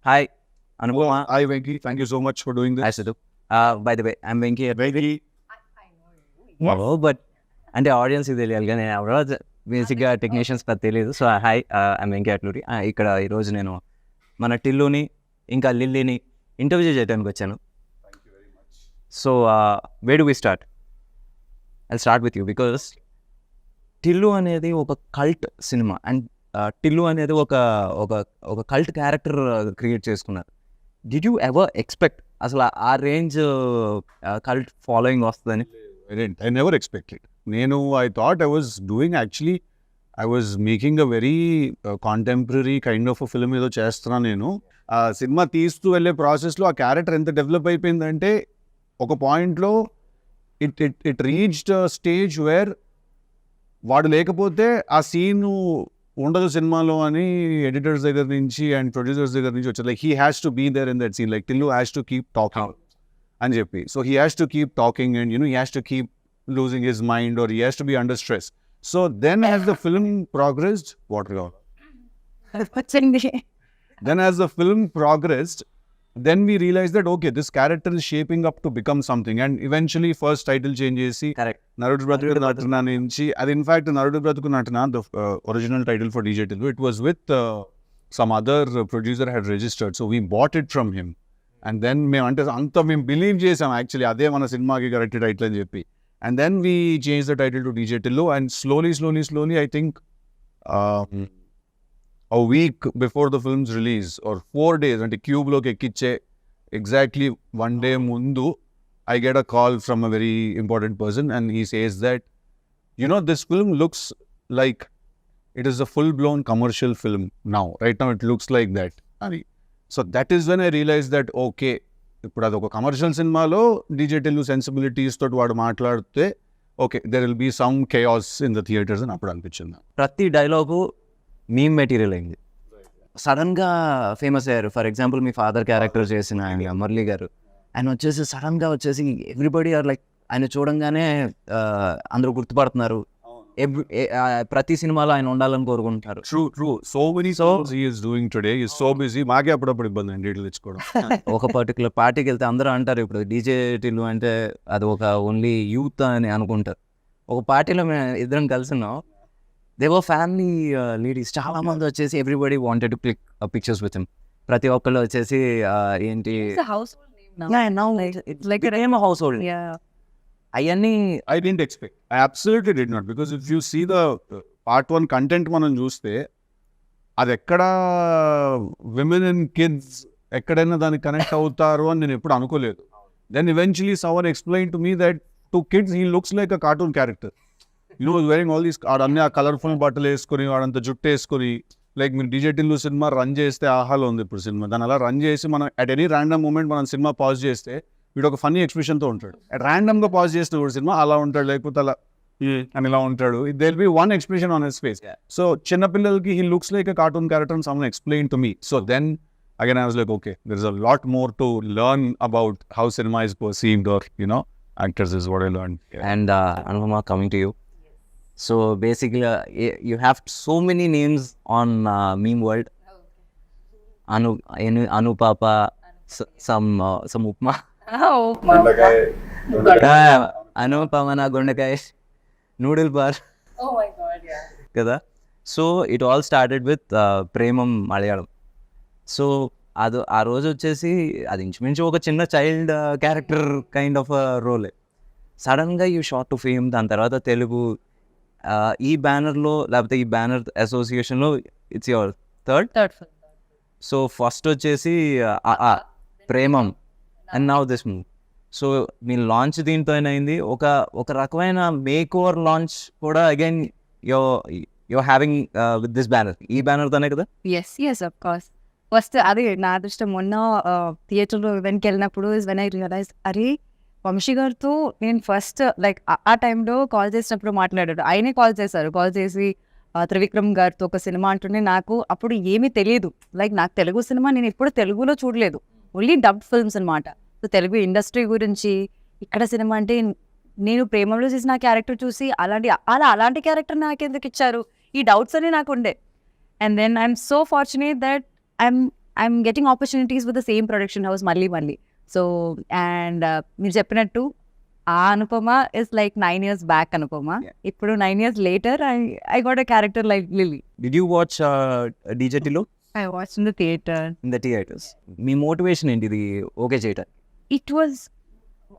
Hi, Anupama. Hi, Venky. Thank you so much for doing this. Hi, Siddu. By the way, I'm Venky Atluri. Venky. Oh, but అంటే audience ఇది తెలియాలి కానీ నేను ఎవరో బేసిక్గా technicians పెద్ద తెలియదు. So hi, I'm Venky Atluri. ఇక్కడ ఈరోజు నేను మన టిల్లుని ఇంకా లిల్లీని ఇంటర్వ్యూ చేయడానికి వచ్చాను. So where do we start? I start with you because Tillu అనేది ఒక కల్ట్ సినిమా అండ్ టిల్లు అనేది ఒక ఒక ఒక కల్ట్ క్యారెక్టర్ క్రియేట్ చేసుకున్నారు. డిడ్ యూ ఎవర్ ఎక్స్పెక్ట్ అసలు ఆ రేంజ్ కల్ట్ ఫాలోయింగ్ వస్తుందని? I never expected. I thought I was doing actually, I was making a very contemporary kind of a film ఏదో చేస్తున్నా నేను. ఆ సినిమా తీస్తూ వెళ్ళే ప్రాసెస్లో ఆ క్యారెక్టర్ ఎంత డెవలప్ అయిపోయిందంటే ఒక పాయింట్లో ఇట్ రీచ్డ్ స్టేజ్ వేర్ వాడు లేకపోతే ఆ సీన్ ఉండదు సినిమాలో అని ఎడిటర్స్ దగ్గర నుంచి అండ్ ప్రొడ్యూసర్స్ దగ్గర నుంచి వచ్చారు. Like he has to be there in that scene, like Tillu has to keep talking అని చెప్పి. So he has to keep talking and he has to keep losing his mind or he has to be under stress. So then as the film progressed, then as the film progressed, then we realized that okay, this character is shaping up to become something, and eventually first title changes. Correct. Narudu Bratuku Natana nunchi, and in fact Narudu Bratuku Natana, the original title for DJ Tillu, it was with some other producer had registered, so we bought it from him. And then మేము believe చేసాం actually అదే మన సినిమాకి correct title అని చెప్పి. And then we changed the title to DJ Tillu, and slowly, I think a week before the film's release, or 4 days, and Cube lo ekkiche exactly 1 day mundu, I get a call from a very important person, and he says that, this film looks like it is a full-blown commercial film now. Right now, it looks like that. So that is when I realized that, okay, ఇప్పుడు అది ఒక commercial సినిమాలో DJ Tillu sensibilities తోటి వాడు మాట్లాడితే okay there will be some chaos in the theatres అని అప్పుడు అనిపించింది. ప్రతి డైలాగు మీమ్ మెటీరియల్ అయింది, సడన్గా ఫేమస్ అయ్యారు. For example me father character చేసిన ఆయన మురళి గారు, ఆయన వచ్చేసి సడన్గా వచ్చేసి ఎవ్రీబడి ఆర్ లైక్ ఆయన చూడంగానే అందరూ గుర్తుపడుతున్నారు. ప్రతి సినిమాలో ఆయన ఉండాలని కోరుకుంటారు. True so many songs he is doing today, he is so busy. మాకే అప్పుడప్పుడు ఇబ్బంది అండి డీటెయిల్ తెచ్చుకోవడం. ఒక పర్టికులర్ పార్టీకి వెళ్తే అందరూ అంటారు ఇప్పుడు డీజే టిల్లు అంటే అది ఒక ఓన్లీ యూత్ అని అనుకుంటారు. ఒక పార్టీలో మేము ఇద్దరం కలిసినాం, దే వర్ ఫ్యామిలీ లేడీస్, చాలా మంది వచ్చేసి everybody wanted to click pictures with him. ప్రతి ఒక్కళ్ళు వచ్చేసి ఏంటి హౌస్ హోల్డ్ అవన్నీ I didn't expect. I absolutely did not, because if you see the part 1 content మనం చూస్తే అది ఎక్కడ విమెన్ అండ్ కిడ్స్ ఎక్కడైనా దానికి కనెక్ట్ అవుతారు అని నేను ఎప్పుడు అనుకోలేదు. Then eventually someone explained to me that to kids he looks like a cartoon character. Wearing all these అన్ని ఆ కలర్ఫుల్ బట్టలు వేసుకొని వాడంతా జుట్టు వేసుకొని, లైక్ మీరు డీజే టిల్లు సినిమా రన్ చేస్తే ఆహాలో ఉంది ఇప్పుడు సినిమా, దాన్ని అలా రన్ చేసి మనం అట్ ఎనీ ర్యాండమ్ మూమెంట్ మనం సినిమా పాజ్ చేస్తే వీడు ఒక ఫన్నీ ఎక్స్ప్రెషన్తో ఉంటాడు. ర్యాండమ్గా పాజ్ చేస్తే కూడా సినిమా అలా ఉంటాడు, లేకపోతే అలా అని ఇలా ఉంటాడు. There be one expression on his face. So చిన్నపిల్లలకి he looks like a cartoon character and someone explain to me. So then again I was like okay, there is a lot more to learn about how cinema is perceived or actors is what I learn. And Anupama, coming to you. So basically you have so many names on meme world. Anu Papa, some Upma. Anupama Gondakai, Noodle Bar. Oh my god, yeah. Kada. So it all started with Premam Malayalam. So అది ఆ రోజు వచ్చేసి అది ఇంచుమించు ఒక చిన్న child character kind of role. సడన్గా you shot to fame. దాని తర్వాత తెలుగు ఈ బ్యానర్లో లేకపోతే ఈ బ్యానర్ అసోసియేషన్లో it's your third. So first వచ్చేసి Premam and now this move. So మీ లాంచ్ దీంతో అయింది. ఒక రకమైన మేక్ ఓవర్ లాంచ్ కూడా again you're having with this banner. ఈ బ్యానర్తోనే కదా? Yes, of course. ఫస్ట్ అది నా అదృష్టం. మొన్న థియేటర్లో ఈవెంట్కి వెళ్ళినప్పుడు ఇస్ వెన్ ఐ రియలైజ్, అరే వంశీ గారితో నేను ఫస్ట్ లైక్ ఆ టైంలో కాల్ చేసినప్పుడు మాట్లాడాడు. ఆయనే కాల్ చేసి త్రివిక్రమ్ గారితో ఒక సినిమా అంటుండే. నాకు అప్పుడు ఏమీ తెలియదు, లైక్ నాకు తెలుగు సినిమా నేను ఎప్పుడు తెలుగులో చూడలేదు, ఓన్లీ డబ్డ్ ఫిల్మ్స్ అనమాట. సో తెలుగు ఇండస్ట్రీ గురించి ఇక్కడ సినిమా అంటే నేను ప్రేమలో చేసిన క్యారెక్టర్ చూసి అలాంటి క్యారెక్టర్ నాకెందుకు ఇచ్చారు, ఈ డౌట్స్ అన్నీ నాకు ఉండే. And then I'm so fortunate that I'm I'm getting opportunities with the same production house మళ్ళీ. So, and మీరు చెప్పినట్టు ఆ Anupama is like 9 years back Anupama. ఇప్పుడు 9 years later, I got a character like Lily. Did you watch DJ Tillu I watched in the theater. in the theaters? Me motivation ఏంటి ఇది okay చేయటం? It was,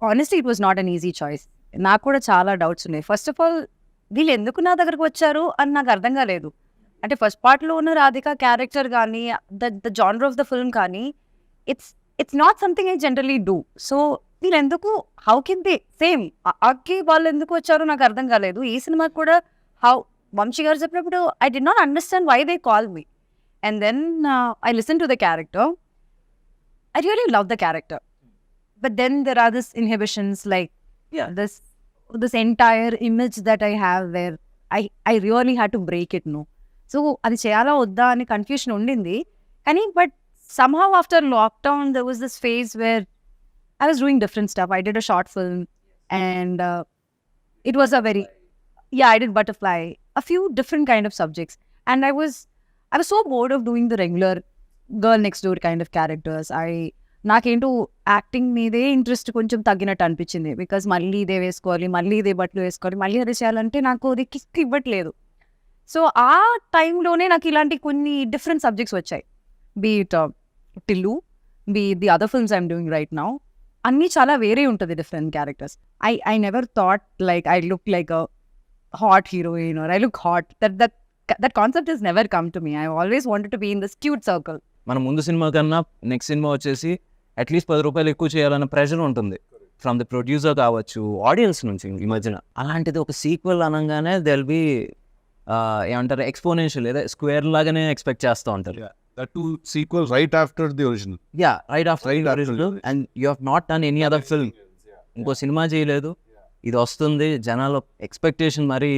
honestly, it was not an easy choice. నాకు కూడా చాలా doubts ఉన్నాయి. First of all వీళ్ళు ఎందుకు నా దగ్గరకు వచ్చారు అని నాకు అర్థం కాలేదు. అంటే ఫస్ట్ పార్ట్లో ఉన్న రాధిక క్యారెక్టర్ కానీ the genre of the film కానీ it's not something I generally do. So వీళ్ళు ఎందుకు, హౌ కెన్ దే సేమ్ అక్కి వాళ్ళు ఎందుకు వచ్చారో నాకు అర్థం కాలేదు. ఈ సినిమాకి కూడా వంశీ గారు చెప్పినప్పుడు I did not understand why they call me. And then I listen to the character. I really love the character. But then there are these inhibitions, like this entire image that I have where I really had to break it, no. So అది చేయాలా వద్దా అని confusion ఉండింది. కానీ but somehow after lockdown there was this phase where I was doing different stuff. I did a short film and it was a very, I did Butterfly, a few different kind of subjects. And I was so bored of doing the regular girl next door kind of characters. నాకేంటో acting మీదే interest కొంచెం తగ్గినట్టు అనిపించింది. Because మళ్ళీ ఇదే వేసుకోవాలి, మళ్ళీ ఇదే బట్టలు వేసుకోవాలి, మళ్ళీ అదే చేయాలంటే నాకు అది కిక్ ఇవ్వట్లేదు. సో ఆ టైంలోనే నాకు ఇలాంటి కొన్ని డిఫరెంట్ సబ్జెక్ట్స్ వచ్చాయి. Be it Tillu, be the other films I'm doing right now. అన్నీ చాలా వేరే ఉంటుంది different characters. I never thought like I look like a hot heroine or I look hot. That concept is never come to me. I always wanted to be in this cute circle. మన ముందు cinema కన్నా next cinema వచ్చేసి at least 10 రూపాయలు ఎక్కువ చేయాలన్న pressure ఉంటుంది from the producer కావచ్చు, audience నుంచి ఈ మధ్యన. అలాంటిది ఒక సీక్వెల్ అనగానే దెల్ బి ఏమంటారు ఎక్స్పోనెన్షియల్, లేదా స్క్వేర్ లాగానే ఎక్స్పెక్ట్ చేస్తూ ఉంటారు. That too sequel right after the original. Yeah, right after the original. And you have not done any other film. ఇంకో సినిమా చేయలేదు, ఇది వస్తుంది, జనాల ఎక్స్పెక్టేషన్ మరీ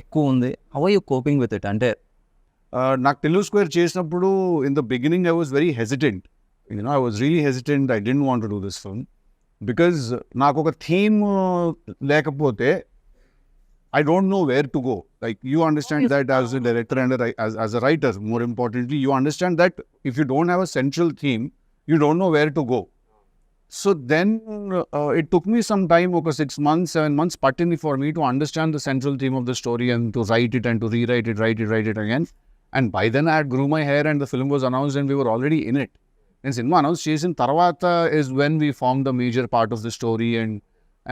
ఎక్కువ ఉంది. How are you coping with it? అంటే నాకు tillusquare చేసినప్పుడు in the beginning I was very hesitant. I was really hesitant. I didn't want to do this film because నాకు ఒక థీమ్ లేకపోతే I don't know where to go. Like, you understand that as a director and as a writer, more importantly, you understand that if you don't have a central theme, you don't know where to go. So then it took me some time, okay, 6 months, 7 months, pattini for me to understand the central theme of the story and to write it and to rewrite it, write it again. And by then I had grew my hair and the film was announced and we were already in it. And cinema announced చేసిన తర్వాత is when we formed the major part of the story,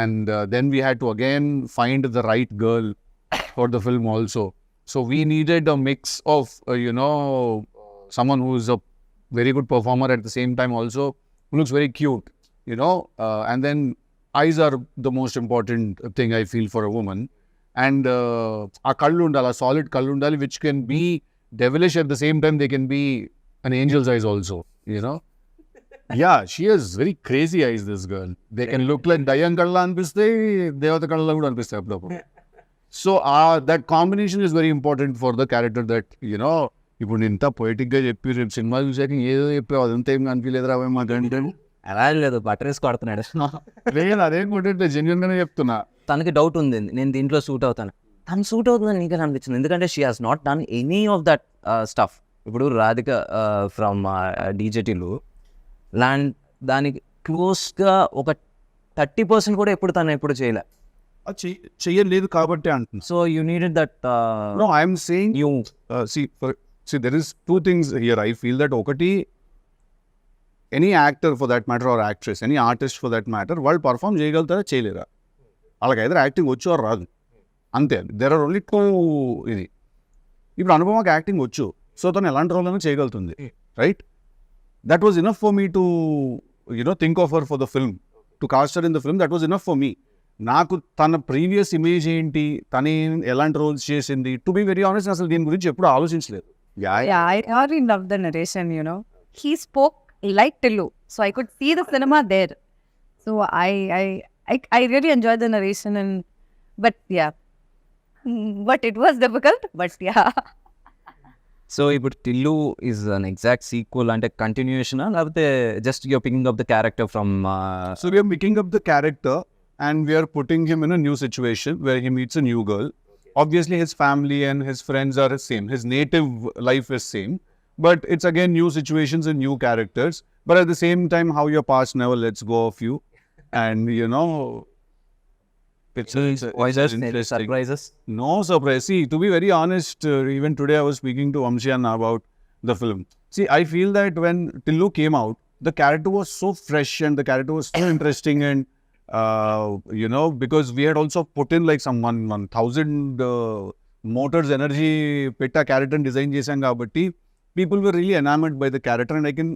and then we had to again find the right girl for the film also. So we needed a mix of someone who is a very good performer at the same time also, who looks very cute, and then eyes are the most important thing I feel for a woman. And a kallu undala, solid kallu undali, which can be devilish at the same time. They can be an angel's eyes also, Yeah, she has very crazy eyes, this girl. They can look like Dayan Kalla anpiste, Devata Kalla kuda anpiste appudu. So that combination is very important for the character that, ఇప్పుడు నేను ఇంత పొయిటిక్గా చెప్పి రేపు cinema చూసాక ఏదో చెప్పావు, అదంతా ఏం కనిపించలేదురా మాకంటే. అలా లేదు, బటర్ వేసి కొడుతున్నాడు. లేదు, అదేం కొట్టే జెన్యున్గానే చెప్తున్నా. తనకి డౌట్ ఉంది, నేను దీంట్లో సూట్ అవుతాను. తను సూట్ అవుతుందని నీకే అనిపించింది, ఎందుకంటే she has not done any of that stuff. ఇప్పుడు రాధిక ఫ్రమ్ డీజేటీలు దానికి క్లోజ్గా ఒక 30% కూడా తను చేయలే. చెయ్యలేదు కాబట్టి అంటున్నా. So you needed that. No, I am saying you see there is two things here. I feel that ఒకటి, any actor for that matter or actress, any artist for that matter, వాళ్ళు పర్ఫామ్ చేయగలుగుతారా చేయలేరా? వాళ్ళకి either acting వచ్చు or రాదు, అంతే. There are only two. ఇది ఇప్పుడు అనుపమకి యాక్టింగ్ వచ్చు, సో తను ఎలాంటి రోల్ అయినా చేయగలుగుతుంది, right? That was enough for me to think of her for the film, to cast her in the film. That was enough for me. నాకు తన previous image ఏంటి, తను ఎలాంటి రోల్స్ చేసింది, టు బి వెరీ ఆనెస్ట్ అసలు దీని గురించి ఎప్పుడు ఆలోచించలేదు. I really love the narration. He spoke like Tillu, so I could see the cinema there. So I really enjoyed the narration, but it was difficult, but yeah. So ఇప్పుడు Tillu is an exact sequel, అంటే కంటిన్యూయేషనా, లేకపోతే just you're picking up the character from? So we are picking up the character and we are putting him in a new situation where he meets a new girl. Obviously his family and his friends are the same, his native life is same, but it's again new situations and new characters. But at the same time, how your past never lets go of you, and you know, it's interesting. Surprises. No surprise. See, to be very honest, even today I was speaking to Vamshi Anna about the film. See, I feel that when Tillu came out, the character was so fresh and the character was so interesting, and you know, because we had also put in like some 1,000 motors energy pitta character design chesam kabatti, people were really enamored by the character, and I can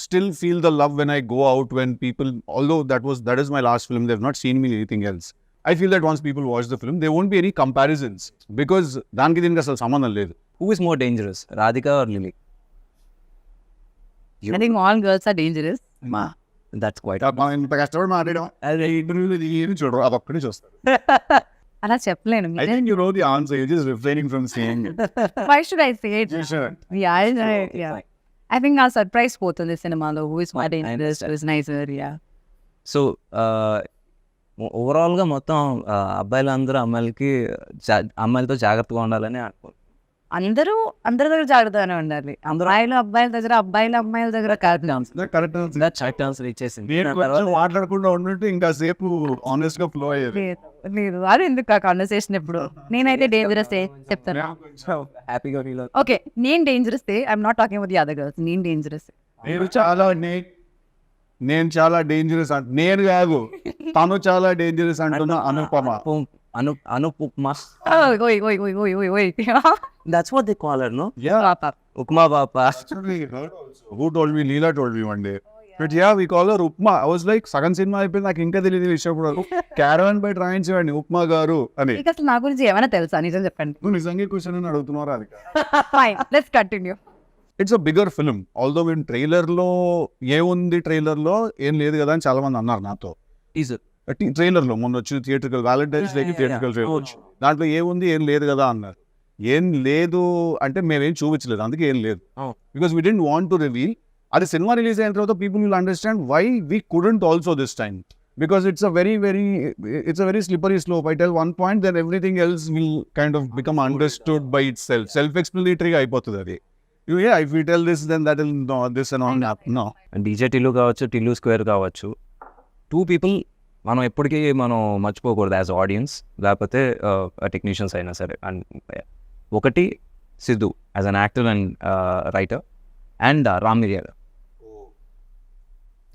still feel the love when I go out, when people, although that is my last film, they've not seen me in anything else. I feel that once people watch the film, there won't be any comparisons because daniki diniki asalu sambandham ledhu. Who is more dangerous, Radhika or Lily? I think all girls are dangerous. That's quite. మనం ఇంత కష్టపడి మాట్లాడడం అదే ఇంటర్వ్యూలో ఏమి చూడరు, అది ఒక్కడే చూస్తారు. అలా చెప్పలేను. I think you know the answer, you're just refraining from saying it. Why should I say it? You should. Yeah. I think our surprise పోతుంది సినిమాలో. Who is more dangerous? Who is nicer? Yeah. So ఓవరాల్గా మొత్తం అబ్బాయిలందరూ అమ్మాయిలతో జాగ్రత్తగా ఉండాలని అనుకో. అందరూ అందరి దగ్గర జాగ్రత్తగానే ఉండాలి. అమ్మాయిలు అబ్బాయిల దగ్గర, అబ్బాయిలు అమ్మాయిల దగ్గర కాదు. కరెక్ట్ ఆన్సర్ ఇచ్చేసింది. మాట్లాడకుండా ఉన్నట్టు ఇంకా సేపు ఆనెస్ట్ గా ఫ్లో అయ్యేది. లేదు అది ఎందుకు ఆ కాన్వర్సేషన్ ఎప్పుడు. నేనైతే డేంజరస్ చెప్తాను. హ్యాపీగా ఫీల్. ఓకే, నేను dangerous I'm not talking about the other girls. నేను డేంజరస్. నేను చాలా డేంజరస్ నేను కాదు, తను చాలా డేంజరస్ అంటున్నా. Anupama. Anupama. Wait. That's what they call her, no? Yeah. Upma Papa. Actually, her also. Who told me? Leela told me one day. But yeah, we call her Upma. I was like, సగం cinema అయిపోయింది, నాకు ఇంకా తెలియదు విషయం. Caravan by trains ఇవ్వండి ఉప్మా గారు అని. అసలు నా గురించి ఏమైనా తెలుసా? నిజం చెప్పండి. నువ్వు నిజంగా క్వశ్చన్ అని అడుగుతున్నావు Radhika. Fine, let's continue. It's a bigger film. Although మేము ట్రైలర్లో ఏముంది, ట్రైలర్లో ఏం లేదు కదా అని చాలా మంది అన్నారు నాతో. ట్రైలర్లో మొన్న వచ్చిన థియేట్రికల్ వ్యాలంటైన్స్ డేకి థియేట్రికల్ ట్రైలర్, దాంట్లో ఏముంది ఏం లేదు కదా అన్నారు. ఏం లేదు అంటే మేమేం చూపించలేదు, అందుకే ఏం లేదు. Because we didn't want to reveal. అది సినిమా రిలీజ్ అయిన తర్వాత people will understand why we couldn't also this time. Because it's a very slippery slope. I tell one point, then everything else will kind of become understood by itself. Self-explanatory ga అయిపోతుంది అది. Yeah, if we tell this, then that will no, this and all. No. DJ Tillu కావచ్చు, Tillu square కావచ్చు, 2 people మనం ఎప్పటికీ మనం మర్చిపోకూడదు as audience, లేకపోతే technicians అయినా సరే. అండ్ ఒకటి Siddhu as an actor and writer, and Ram మిరియాల.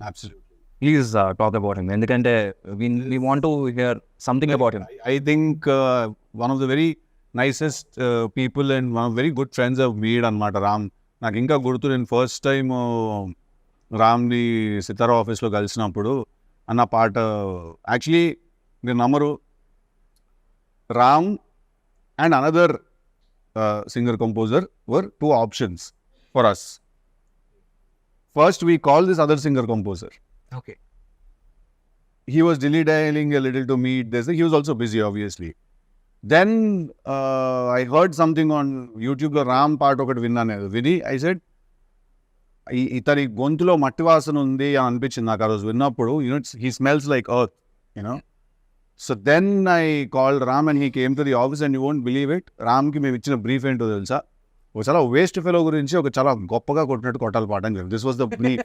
Absolutely. Please talk about him. ఎందుకంటే we want to hear something about him. I think one of the very nicest people and one of very good friends I've made అనమాట రామ్. నాకు ఇంకా గుర్తు, నేను first time రామ్ని సితారా ఆఫీస్లో కలిసినప్పుడు అన్న పాట, యాక్చువల్లీ మీరు నమ్మరు, Ram and another singer composer were 2 options for us. First we called this other singer composer. Okay. He was dilly-dallying a little to meet this. He was also busy, obviously. Then I heard something on YouTube లో రామ్ పాట ఒకటి విన్నాను. విని I said, ఇతని గొంతులో మట్టి వాసన ఉంది అని అనిపించింది నాకు ఆ రోజు విన్నప్పుడు. He smells like earth, you know. So then I called Ram and he came to the office, and you won't believe it, రామ్కి మేము ఇచ్చిన బ్రీఫ్ ఏంటో తెలుసా? ఒక చాలా వేస్ట్ ఫెలో గురించి ఒక చాలా గొప్పగా కొట్టినట్టు కొట్టాలి పాట అని. This was the brief.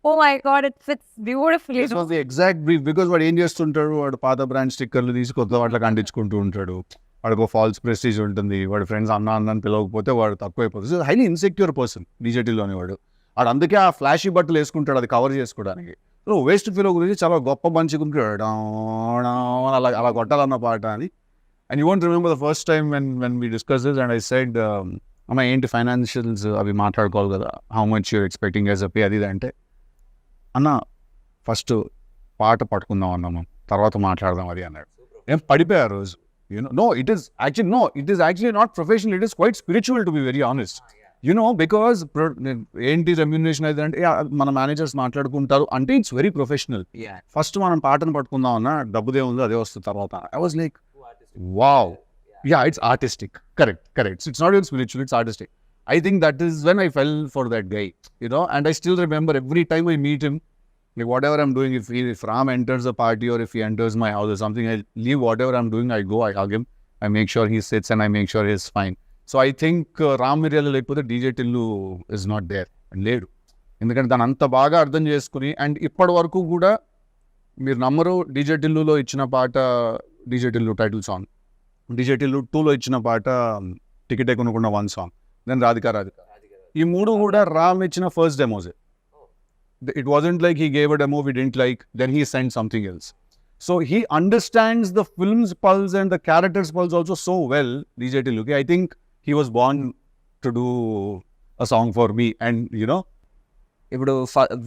Oh my God, it fits beautifully. This was the exact brief, because వాడు ఏం చేస్తుంటాడు, వాడు పాత బ్రాండ్ స్టిక్కర్లు తీసి కొత్త వాటికి అంటించుకుంటూ ఉంటాడు. వాడికి ఒక ఫాల్స్ ప్రెస్టీజ్ ఉంటుంది, వాడి ఫ్రెండ్స్ అన్న అని పిలవకపోతే వాడు తక్కువైపోతుంది. హైలీ ఇన్సెక్యూర్ పర్సన్ డీజేటీలోని వాడు అందుకే ఆ ఫ్లాషీ బట్టలు వేసుకుంటాడు అది కవర్ చేసుకోవడానికి. సో వేస్ట్ ఫీలో గురించి చాలా గొప్ప పంచుకుంటాడు, అలా కొట్టాలన్న పాట అని. And you want remember the first time when we discuss this and I said, అమ్మ ఏంటి ఫైనాన్షియల్స్ అవి మాట్లాడుకోవాలి కదా, how much you're expecting as a pay అది అంటే, అన్న ఫస్ట్ పాట పట్టుకుందాం అన్నాము, తర్వాత మాట్లాడదాం అది అన్నాడు. ఏం పడిపోయారు రోజు. It is actually not professional, it is quite spiritual, to be very honest. Because ఏంటి రెమ్యూనరేషన్ అయితే అంటే మన మేనేజర్స్ మాట్లాడుకుంటారు అంటే ఇట్స్ వెరీ ప్రొఫెషనల్. ఫస్ట్ మనం పాటను పట్టుకుందాం అన్న, డబ్బుదే ఉందో అదే వస్తుంది తర్వాత. I was like wow, it's artistic. Correct. It's not even spiritual, it's artistic. I think that is when I fell for that guy, and I still remember every time I meet him, like whatever I'm doing, if Ram enters a party or if he enters my house or something, I leave whatever I'm doing, I go, I hug him, I make sure he sits and I make sure he's fine. So I think Ram Miryala లేకపోతే DJ Tillu is not there లేడు. ఎందుకంటే దాన్ని అంత బాగా అర్థం చేసుకుని, and ఇప్పటి వరకు కూడా మీరు నమ్మరు, డీజే టిల్లులో ఇచ్చిన పాట DJ Tillu title song, DJ Tillu 2లో ఇచ్చిన పాట టికెట్ కొనుక్కున్న 1 సాంగ్, దెన్ రాధిక. ఈ 3 కూడా రామ్ ఇచ్చిన first డెమోసే. It wasn't like he gave a demo we didn't like, then he sent something else. So he understands the film's pulse and the character's pulse also so well, DJ Tillugi. I think he was born to do a song for me, and you know. ఇప్పుడు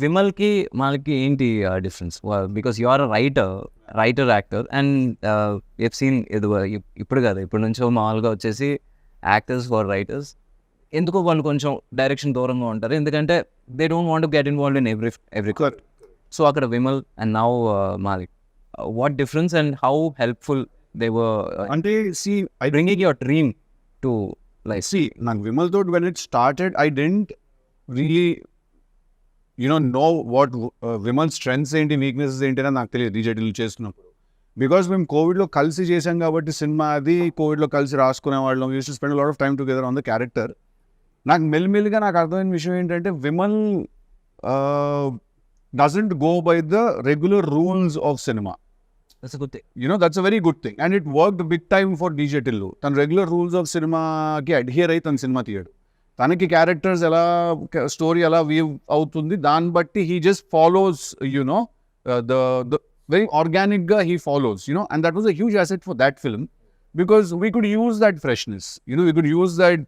విమల్కి మనకి ఏంటి difference? Because you are writer actor and if scene ఇప్పుడు కాదు, ఇప్పటి నుంచో మామూలుగా వచ్చేసి యాక్టర్స్ ఫర్ రైటర్స్ ఎందుకో వాళ్ళు కొంచెం డైరెక్షన్ దూరంగా ఉంటారు, ఎందుకంటే they don't want to get involved in every so అక్కడ Vimal and now Malik, what difference and how helpful they were అంటే see, I bringing your dream to life? see, నాకు విమల్ తో when it started, I didn't really know what Vimal strengths ఏంటి, weaknesses ఏంటి అని నాకు తెలియదు DJ Tillu చేస్తున్నప్పుడు. బికాస్ మేము కోవిడ్లో కలిసి చేసాం కాబట్టి సినిమా, అది కోవిడ్లో కలిసి రాసుకునే వాళ్ళం, use to spend lot of time together on the character. నాకు మెల్లిమెల్లిగా నాకు అర్థమైన విషయం ఏంటంటే Vimal doesn't go by the regular rules of cinema. That's a very good thing, and it worked big time for DJ Tillu. తన regular rules of సినిమాకి adhere అయి తన సినిమా తీయడు. తనకి క్యారెక్టర్స్ ఎలా, స్టోరీ ఎలా వీవ్ అవుతుంది దాన్ని బట్టి he just follows the very organic గా he follows, and that was a huge asset for that film, because we could use that freshness, we could use that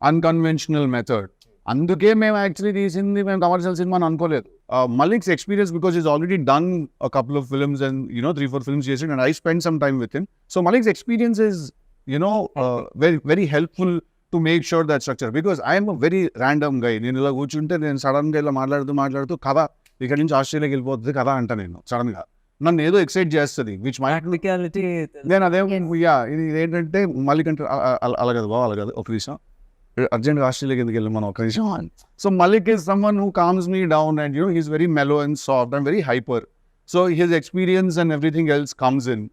unconventional method. అందుకే మేము actually తీసింది మేము commercial cinema అని అనుకోలేదు. Malik's experience, because he's already done a couple of films and 3-4 films చేసి, and I spent some time with him. So Malik's experience is very very helpful to make sure that structure, because I am a very random guy. నేను ఇలా కూర్చుంటే నేను సడన్గా ఇలా మాట్లాడుతూ కథ ఇక్కడ నుంచి ఆస్ట్రేలియాకి వెళ్ళిపోతుంది కదా అంట, నేను సడన్గా నన్ను ఏదో ఎక్సైట్ చేస్తుంది, విచ్ మై నేను అదే ఇది ఏంటంటే మళ్ళీ కంటే అలా కదా బాగా, అలా కదా, ఒక నిమిషం అర్జెంట్గా ఆస్ట్రేలియాకి ఎందుకు వెళ్ళి మనం ఒక నిమిషం. So Malik is someone who calms me down, and he's very mellow and soft and very hyper. So his experience and everything else comes in,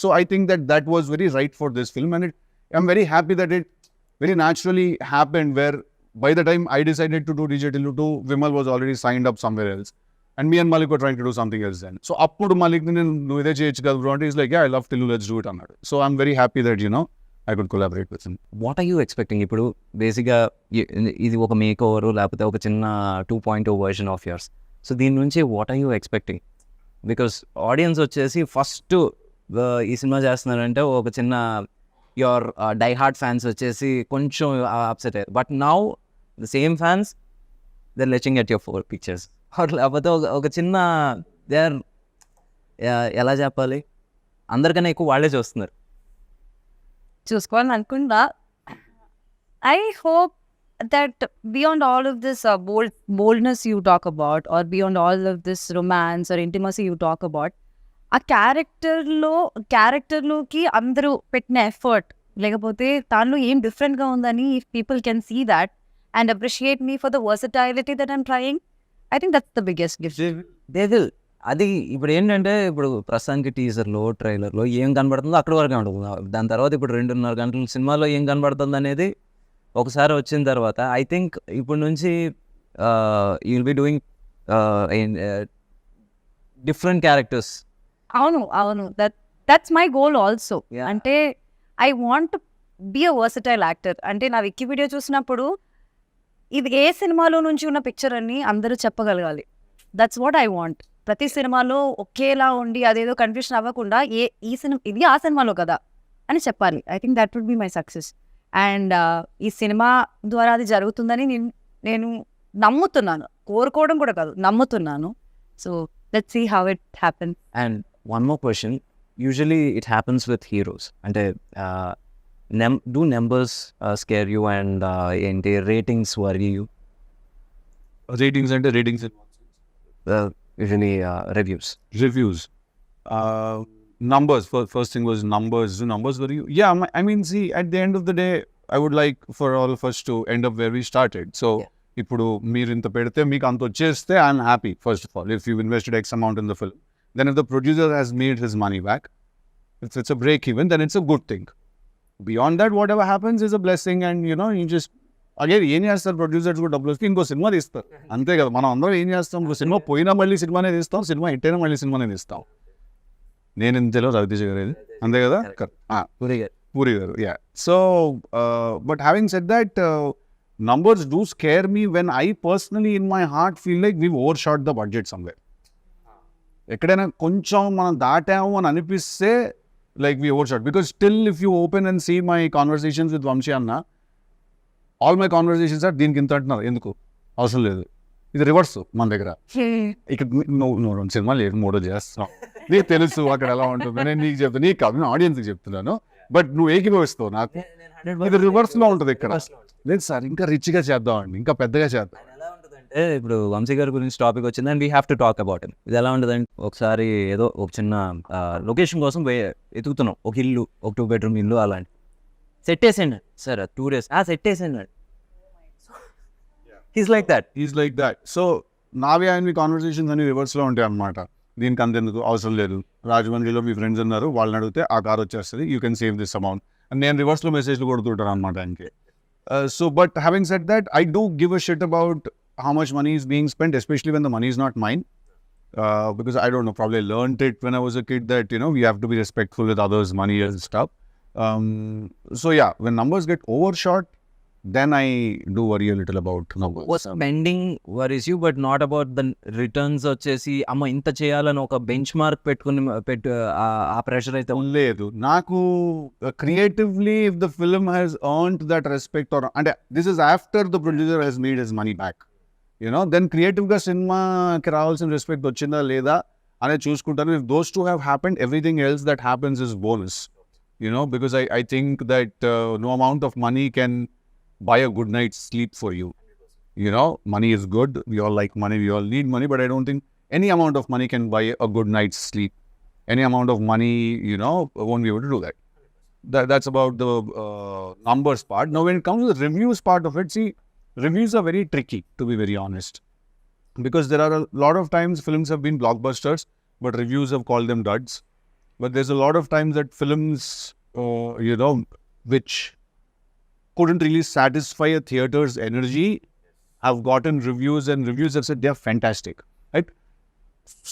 so I think that was very right for this film, and I'm very happy that it very naturally happened, where by the time I decided to do DJ Tillu 2, Vimal was already signed up somewhere else, and me and Malik were trying to do something else then. So appudu Malik nu ide cheyochu kada bro, he's like, yeah, I love Tillu, let's do it annadu. So I'm very happy that I could collaborate with him. What are you expecting? ఇప్పుడు బేసిక్గా ఇది ఒక make over లేకపోతే ఒక చిన్న 2.0 version of yours, so దీని నుంచి what are you expecting? Because audience వచ్చేసి ఫస్ట్ ఈ సినిమా చేస్తున్నారంటే ఒక చిన్న యువర్ డై హార్డ్ ఫ్యాన్స్ వచ్చేసి కొంచెం అప్సెట్ అయ్యారు, but now the same fans they leching at your 4 pictures. లేకపోతే ఒక చిన్న దే ఆర్ ఎలా చెప్పాలి, అందరికన్నా ఎక్కువ వాళ్ళే చూస్తున్నారు. చూసుకోవాలని అనుకుంటా. I hope that beyond all of this boldness you talk about, or beyond all of this romance or intimacy you talk about, ఆ క్యారెక్టర్లోకి అందరూ పెట్టిన ఎఫర్ట్, లేకపోతే దానిలో ఏం డిఫరెంట్గా ఉందని people can see that and appreciate me for the versatility that I'm trying, I think that's the biggest gift. They will. అది ఇప్పుడు ఏంటంటే, ఇప్పుడు ప్రస్తుతానికి టీజర్లో ట్రైలర్లో ఏం కనబడుతుందో అక్కడ వరకే ఉంటుంది. దాని తర్వాత ఇప్పుడు 2.5 గంటల సినిమాలో ఏం కనబడుతుంది అనేది ఒకసారి వచ్చిన తర్వాత ఐ థింక్ ఇప్పుడు నుంచి you will be doing different characters. అవును దట్స్ మై గోల్ ఆల్సో. అంటే I want be a versatile actor. అంటే నా వికీపీడియా చూసినప్పుడు ఇది ఏ సినిమాలో నుంచి ఉన్న పిక్చర్ అని అందరూ చెప్పగలగాలి. That's what I want. ప్రతి సినిమాలో ఒకేలా ఉండి అదేదో కన్ఫ్యూషన్ అవ్వకుండా ఈ సినిమా ఇది ఆ సినిమాలో కదా అని చెప్పాలి. I think that would be my success. And ఈ సినిమా ద్వారా అది జరుగుతుందని నేను నమ్ముతున్నాను. కోరుకోవడం కూడా కాదు, నమ్ముతున్నాను. So let's see how it happens. And one more question, usually it happens with heroes. అంటే do numbers scare you and ఏంటి రేటింగ్స్ వరీ యూ? రేటింగ్స్ అంటే ratings usually reviews. Numbers, first thing was numbers were you? Yeah, I mean, see, at the end of the day, I would like for all of us to end up where we started. So ఇప్పుడు మీరు ఇంత పెడితే మీకు అంత వచ్చేస్తే I'm happy. First of all, if you invested X amount in the film, then if the producer has made his money back, if it's a break even, then it's a good thing. Beyond that what ever happens is a blessing and you just again ఏం చేస్తారు producers కూడా డబ్బులు వస్తే ఇంకో cinema తీస్తారు అంతే కదా. మనం అందరం ఏం చేస్తాం, ఇప్పుడు సినిమా పోయినా మళ్ళీ సినిమానే తీస్తాం, సినిమా హిట్ అయినా మళ్ళీ సినిమానే తీస్తాం. నేను ఇంతలో రవితేజ గారు అంతే కదా, పూరి గారు yeah. So but having said that numbers do scare me when I personally in my heart feel like we've overshot the budget somewhere. ఎక్కడైనా కొంచెం మనం దాటాము అని అనిపిస్తే like we overshot, because still if you open and see my conversations with Vamshi Anna, all my conversations are దీనికి ఇంత అంటున్నారు, ఎందుకు అవసరం లేదు, ఇది రివర్స్ మన దగ్గర. ఇక్కడ నువ్వు సినిమా లేదు మూడో చేస్తున్నావు, నీకు తెలుసు అక్కడ ఎలా ఉంటుంది, నేను నీకు చెప్తాను, నీకు కాదు నేను ఆడియన్స్కి చెప్తున్నాను, బట్ నువ్వు ఏకీభవిస్తావు నాకు, ఇది రివర్స్లో ఉంటుంది ఇక్కడ. లేదు సార్ ఇంకా రిచ్గా చేద్దాం అండి, ఇంకా పెద్దగా చేద్దాం. ఎలా ఉంటుందంటే ఇప్పుడు వంశీ గారి గురించి టాపిక్ వచ్చింది and we have to talk about it. ఇది ఎలా ఉంటుందంటే ఒకసారి ఏదో ఒక చిన్న లొకేషన్ కోసం ఎతుకుతున్నాం, ఒక ఇల్లు, ఒక 2 bedroom ఇల్లు అలాంటి సెట్ వేసేయండి సార్, 2 days సెట్ వేసేయండి. He's like that. సో నావి ఆయన కాన్వర్సేషన్స్ అన్ని రివర్స్లో ఉంటాయి అన్నమాట. దీనికి అంతెందుకు అవసరం లేదు, రాజమండ్రిలో మీ ఫ్రెండ్స్ ఉన్నారు వాళ్ళని అడిగితే ఆ కార్ వచ్చేస్తుంది, you can save this amount అని నేను రివర్స్లో మెసేజ్లు కొడుతుంటాను అనమాట ఆయనకి. So, but having said that, I do give a shit about how much money is being spent, especially when the money is not mine. Because I don't know, probably I learned it when I was a kid that, we have to be respectful with others' money and stuff. So yeah, when numbers get overshot, then I do worry a little about numbers. Spending worries you, but not about the returns. వచ్చేసి అమ్మ ఇంత చేయాలని ఒక bench mark పెట్టుకుని ఆ pressure అయితే లేదు నాకు. Creatively if the film has earned that respect, or అంటే this is after the producer has made his money back, then క్రియేటివ్గా సినిమాకి రావాల్సిన రెస్పెక్ట్ వచ్చిందా లేదా అనేది చూసుకుంటాను. If those two have happened, everything else that happens is bonus, because I think that no amount of money can buy a good night's sleep for you. Money is good, we all like money, we all need money, but I don't think any amount of money can buy a good night's sleep. Any amount of money, won't be able to do that. That's about the numbers part. Now when it comes to the reviews part of it, see, reviews are very tricky, to be very honest, because there are a lot of times films have been blockbusters but reviews have called them duds. But there's a lot of times that films which couldn't really satisfy a theater's energy have gotten reviews, and reviews have said they're fantastic, right?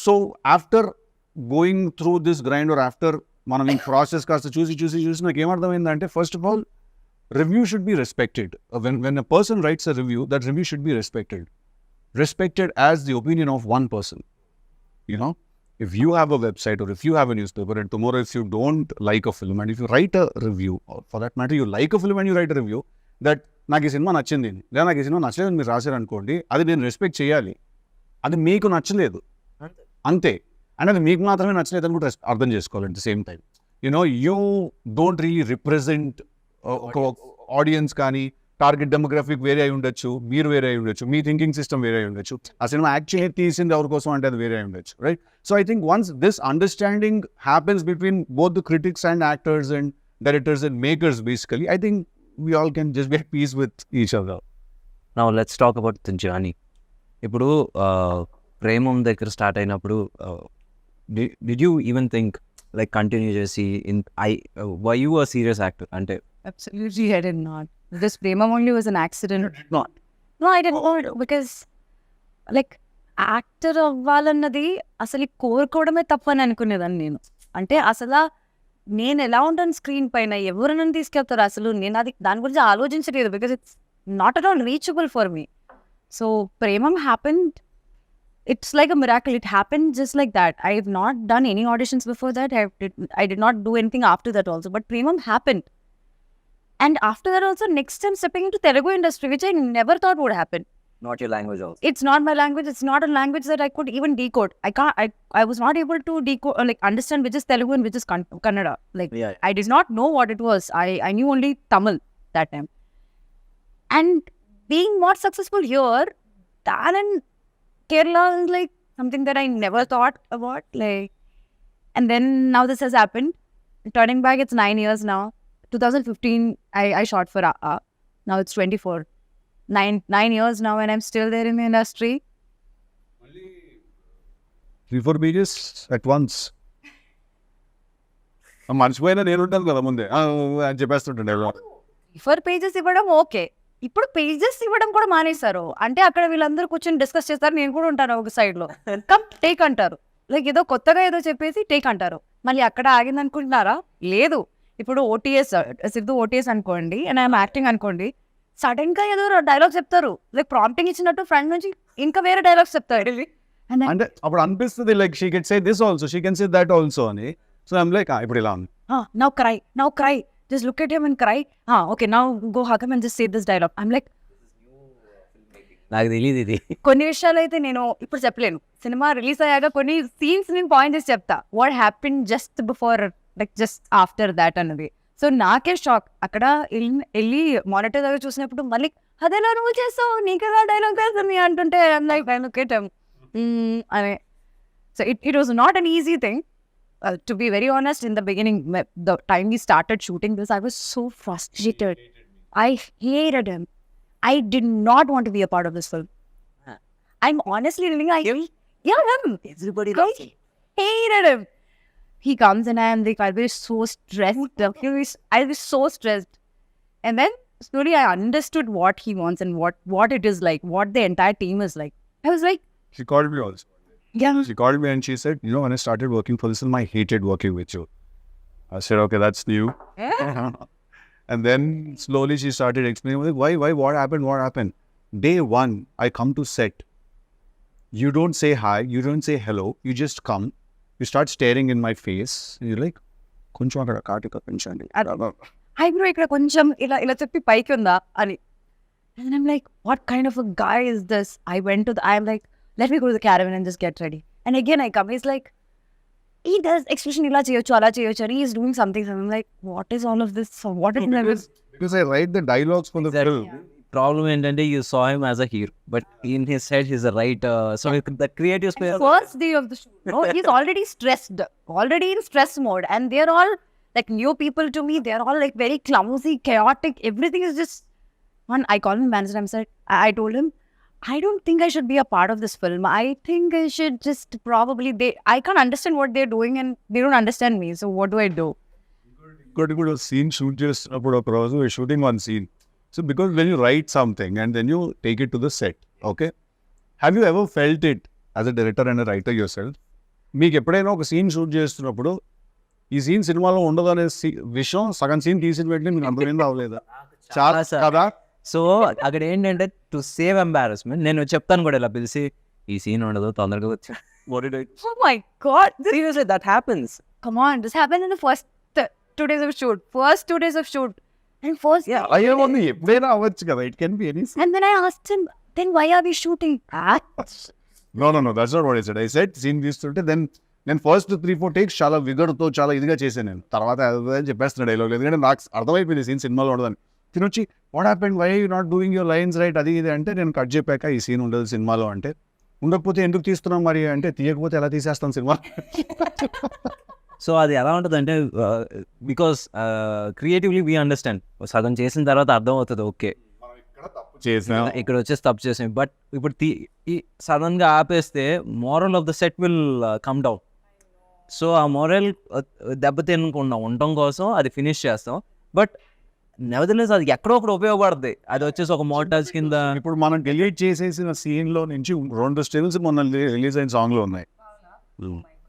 So after going through this grind, or after మనం ఈ process కాస్త చూసి నాకు ఏమర్థమైందంటే, first of all review should be respected. When a person writes a review, that review should be respected as the opinion of one person. If you have a website or if you have a newspaper, and tomorrow if you don't like a film and if you write a review, or for that matter you like a film and you write a review that నాకు ఈ cinema నచ్చింది లేదా నాకు ఈ cinema నచ్చలేదు మీరు రాశారు అనుకోండి, అది నేను రెస్పెక్ట్ చేయాలి. అది మీకు నచ్చలేదు అంతే, అండ్ అది మీకు మాత్రమే నచ్చలేదు అని కూడా అర్థం చేసుకోవాలి. At the same time you don't really represent ఒక ఆడియన్స్, కానీ టార్గెట్ డెమోగ్రఫిక్ వేరే అయి ఉండొచ్చు, మీరు వేరే అయి ఉండొచ్చు, మీ థింకింగ్ సిస్టమ్ వేరే అయి ఉండొచ్చు, ఆ సినిమా యాక్చువల్లీ తీసింది ఎవరి కోసం అంటే అది వేరే అయి ఉండొచ్చు, right? So I think once this understanding happens between both the critics and actors and directors and makers, basically I think we all can just be at peace with each other. Now let's talk about the journey. ఇప్పుడు ప్రేమం దగ్గర start అయినప్పుడు did you even think like continue చేసి were you a serious actor? అంటే Absolutely, I did not. This Premam only was an accident. Not. No, I didn't know it because like actor అవ్వాలన్నది అసలు కోరుకోవడమే తప్పని అనుకునేదాన్ని నేను. అంటే అసలు నేను ఎలా ఉంటాను స్క్రీన్ పైన, ఎవరు నన్ను తీసుకెళ్తారు, అసలు నేను అది దాని గురించి ఆలోచించలేదు, because it's not at all reachable for me. So Premam happened, it's like a miracle. It happened just like that. I have not done any auditions before that. I did not do anything after that also. But Premam happened. And after that also, next time stepping into Telugu industry, which I never thought would happen. not your language also. It's not my language. It's not a language that I could even decode. I was not able to decode or like understand which is Telugu and which is Kannada. Like I did not know what it was. I knew only Tamil that time. And being more successful here than in Kerala is like something that I never thought about. Like, and then now this has happened. Turning back, it's 9 years now. 2015, I shot for AA. Now it's 24. 9 years now, and I'm still there in the industry. 3-4 pages at once. మర్చిపోయినా నేను ఉంటాను కదా ముందే అని చెప్పేస్తుంటాడు. 4 pages ఇవ్వడం okay. ఇప్పుడు pages ఇవ్వడం కూడా మానేశారు. అంటే అక్కడ వీళ్ళందరూ కూర్చొని డిస్కస్ చేస్తారు. నేను కూడా ఉంటాను ఒక సైడ్‌లో. కమ్ టేక్ అంటారు. లైక్ ఏదో కొత్తగా ఏదో చెప్పేసి టేక్ అంటారు. మళ్ళీ అక్కడ ఆగింది అనుకుంటున్నారా? లేదు. ఇప్పుడు ఓటీఎస్ సిద్ధు ఓటీఎస్ అనుకోండి అండ్ ఐఎమ్ యాక్టింగ్ అనుకోండి. సడన్‌గా ఏదో డైలాగ్ చెప్తారు. లైక్ ప్రాంప్టింగ్ ఇచ్చినట్టు ఫ్రంట్ నుంచి ఇంకా వేరే డైలాగ్స్ చెప్తారు. అంటే అప్పుడు అనిపిస్తుంది like she can say this also, she can say that also అని. సో ఐమ్ లైక్ ఇప్పుడు ఇలా ఉంది. Now cry. Just look at him and cry. Okay, now go hug him and just say this dialogue. I'm like, నాకు తెలియదు ఇది. కొన్ని విషయాలు అయితే నేను ఇప్పుడు చెప్పలేను. సినిమా రిలీజ్ అయ్యాక కొన్ని సీన్స్ నేను పాయింట్ చేసి చెప్తా. What happen just before like just after that అన్నది. సో నాకే షాక్. అక్కడ వెళ్ళి మానిటర్ దగ్గర చూసినప్పుడు మళ్ళీ అదేలా నువ్వు చేస్తావు, నీకేదా డైలాగ్ తెలుస్తుంది అంటుంటే లైక్ look at him అనే. So it was not an easy thing. To be very honest, in the beginning, the time we started shooting this, I was so frustrated. I hated him. I did not want to be a part of this film. I'm honestly telling you, him. Everybody I hated him. He comes and I am like, I'll be so stressed. I'll be so stressed. And then slowly I understood what he wants and what it is like, what the entire team is like. I was like, She called me also. yeah. She called me and she said, when I started working for this film, I hated working with you. I said, okay, that's new. And then slowly she started explaining, like, why, what happened? Day one, I come to set. You don't say hi, you don't say hello, you just come. You start staring in my face. And you're like, కొంచెం అక్కడ కాటిక పెంచండి. Eyebrow ఇక్కడ కొంచెం ఇలా చెప్పి పైకి ఉందా అని. And I'm like, what kind of a guy is this? I'm like, let me go to the caravan and just get ready. And again I come, he's like, he does expression ila cheyochu ala cheyochu and he's doing something. I'm like, what is all of this? So what is Because I write the dialogues for the film. Problem ఏంటంటే you saw him as a hero, but in his head he's a writer. So the creative space. First day of the shoot, he's already stressed, already in stress mode, and they're all like new people to me. They're all like very clumsy, chaotic. Everything is just one. I called him manager. I told him, I don't think I should be a part of this film. I think I should just probably I can't understand what they're doing and they don't understand me. So what do I do? Good scene shoot చేస్తున్నప్పుడు ఒక రోజు shooting one scene. So because when you write something and then you take it to the set, okay? Have you ever felt it as a director and a writer yourself? మీకు ఎప్పుడైనా ఒక scene shoot చేస్తున్నప్పుడు ఈ scene సినిమాలో ఉండదు అనే విషయం సగం సీన్ తీసిన వెంటనే మీకు అర్థమైందా అవ్వలేదా? చాలా కదా. సో అక్కడ ఏంటంటే టు సేవ్ ఎంబారస్మెంట్ నేను చెప్తాను కూడా ఇలా పిలిచి ఈ సీన్ ఉండదు తొందరగా వచ్చా. Oh my God. Seriously, that happens. Come on. This happened in the first 2 days of shoot. First 2 days of shoot. And first. Yeah. అయ్యేమో ఎప్పుడైనా అవ్వచ్చు కదా. It can be any scene. And then I asked him, then why are we shooting? No, that's not what I said. I said scene తీస్తుంటే నేను first 3-4 takes చాలా విగర్తో చాలా ఇదిగా చేశాను. నేను తర్వాత చెప్పేస్తున్నా డైలాగ్. ఎందుకంటే నాకు అర్థమైపోయింది సీన్ సినిమాలో ఉండదని. తినొచ్చి what happened, why you not doing your lines right, అది ఇది అంటే నేను కట్ చెప్పాక ఈ సీన్ ఉండదు సినిమాలో అంటే, ఉండకపోతే ఎందుకు తీస్తున్నాం మరి అంటే, తీయకపోతే ఎలా తీసేస్తాం సినిమా. సో అది ఎలా ఉంటుంది అంటే బికాస్ క్రియేటివ్లీ వీ అండర్స్టాండ్. సగం చేసిన తర్వాత అర్థం అవుతుంది, ఓకే ఇక్కడ వచ్చేసి తప్పు చేసాం. బట్ ఇప్పుడు సడన్గా ఆపేస్తే moral of the set will come down. So ఆ మోరల్ దెబ్బతినకుండా ఉండటం కోసం అది ఫినిష్ చేస్తాం. బట్ నెవర్దలెస్ అది ఎక్కడో ఒకటి ఉపయోగపడుతుంది. అది వచ్చేసి ఒక మోటార్స్ కింద. ఇప్పుడు మనం డిలీట్ చేసేసిన సీన్లో నుంచి 2 స్టిల్స్ మొన్న రిలీజ్ అయిన సాంగ్లో ఉన్నాయి.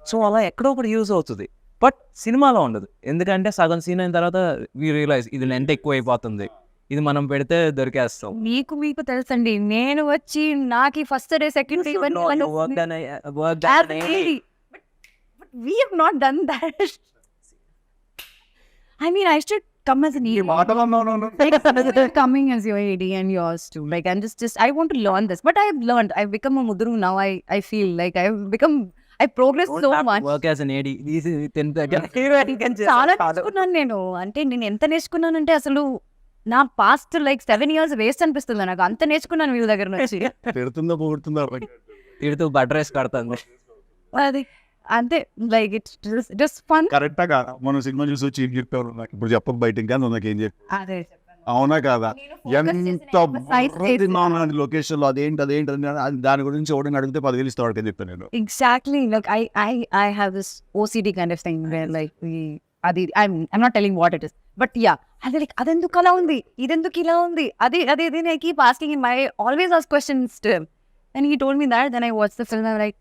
సో అలా ఎక్కడో ఒకటి యూజ్ అవుతుంది, బట్ సినిమాలో ఉండదు. ఎందుకంటే సగం సీన్ అయిన తర్వాత వీ రియలైజ్ ఇది లెంత్ ఎక్కువ అయిపోతుంది, ఇది మనం పెడితే దొరికేస్తాం. మీకు తెలుసండి, నేను వచ్చి నాకు first day second day we have not done that. I mean, I should come as an ED. Coming as your AD and yours too. Like, I'm just I want to learn this, but I've learned. I've become a mudru now. I feel like I progressed so much. Work as an AD. చాలా నేర్చుకున్నాను నేను. అంటే నేను ఎంత నేర్చుకున్నానంటే అసలు నా past like 7 years waste అనిపిస్తుంది నాకు. అంత నేర్చుకున్నాను వీళ్ళ దగ్గర నుంచి. తిడుతూ బటర్ రేస్ కడుతుంది అది అంతే. Like it's fun. కరెక్టా మనం సినిమా చూసి వచ్చి ఏం చెప్పారు నాకు ఇప్పుడు చెప్పక బయటకి కానీ నాకు ఏం చెప్పి అదే అవునా కాదా, ఎంత లొకేషన్ లో అదేంటి దాని గురించి ఎవడని అడిగితే 10,000 ఇస్తాడు అని చెప్పాను నేను. Exactly. Like I have this OCD kind of thing where like అది I'm not telling what it is, but yeah అది లైక్ అదెందుకు అలా ఉంది, ఇదెందుకు ఇలా ఉంది, అది అది ఇది I keep asking in my always ask questions to him. And he told me that, then I watched the film, I'm like,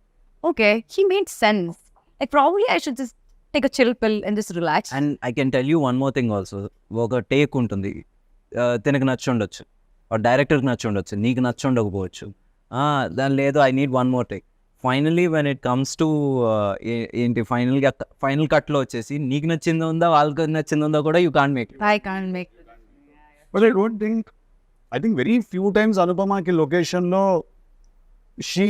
okay, he made sense. Like probably I should just take a chill pill and just relax. And I can tell you one more thing also. ఒక take ఉంటుంది, తనకు నచ్చి ఉండొచ్చు, డైరెక్టర్కి నచ్చి ఉండొచ్చు, నీకు నచ్చి ఉండకపోవచ్చు. దాని లేదు I need one more take. Finally when it comes to ఏంటి ఫైనల్ కట్లో వచ్చేసి నీకు నచ్చిందో ఉందా వాళ్ళకి నచ్చిందో ఉందా కూడా you can't make. I can't make it. But I think very few times Anupamaki location lo she